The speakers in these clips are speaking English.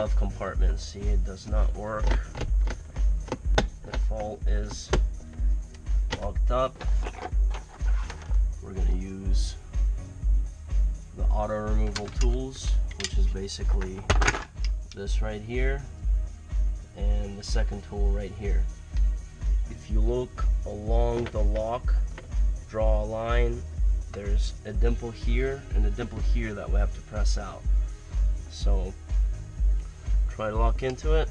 glove compartment. See, it does not work. The fault is locked up. We're going to use the auto removal tools, which is basically this right here and the second tool right here. If you look along the lock, draw a line, there's a dimple here and a dimple here that we have to press out. So try to lock into it.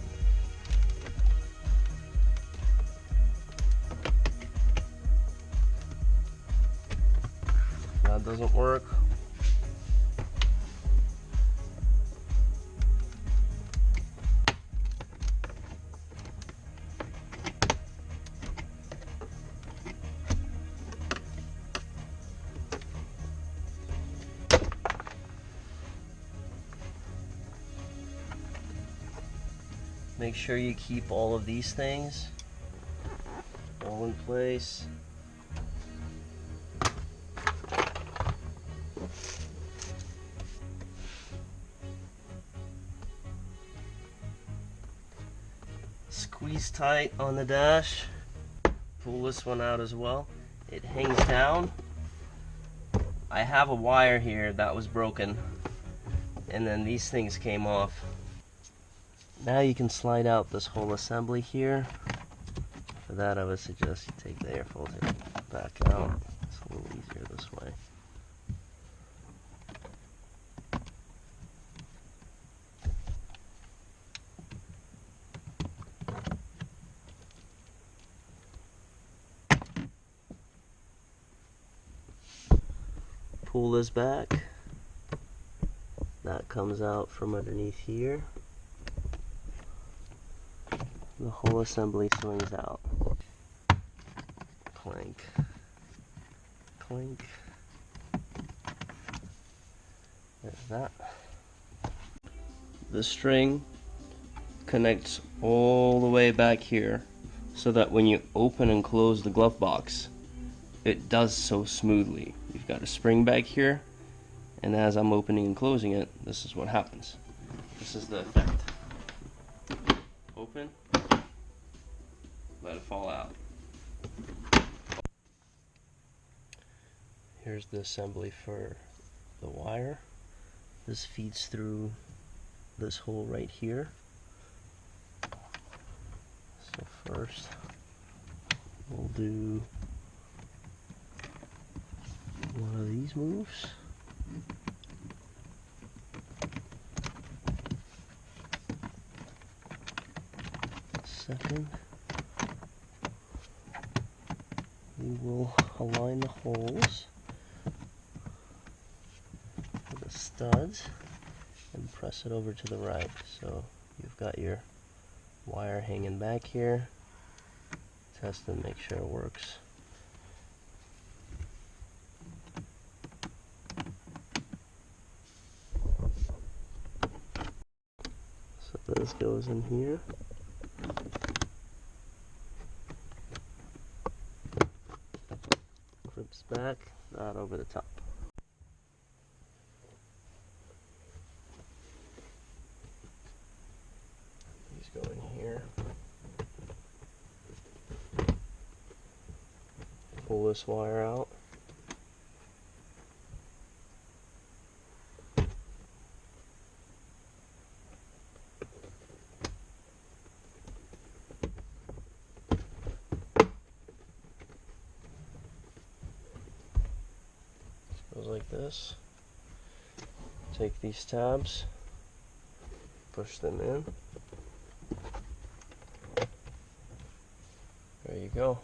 That doesn't work. Make sure you keep all of these things all in place. Squeeze tight on the dash. Pull this one out as well. It hangs down. I have a wire here that was broken, and then these things came off. Now you can slide out this whole assembly here. For that, I would suggest you take the air filter back out. It's a little easier this way. Pull this back. That comes out from underneath here. The whole assembly swings out. Clank. Clink. There's that. The string connects all the way back here so that when you open and close the glove box, it does so smoothly. You've got a spring back here, and as I'm opening and closing it, this is what happens. This is the effect. Open, let it fall out. Here's the assembly for the wire. This feeds through this hole right here. So first we'll do one of these moves. Second, we will align the holes with the studs and press it over to the right. So you've got your wire hanging back here. Test and make sure it works. So this goes in here. Clips back, that over the top. These go in here. Pull this wire out. Goes like this. Take these tabs, push them in. There you go.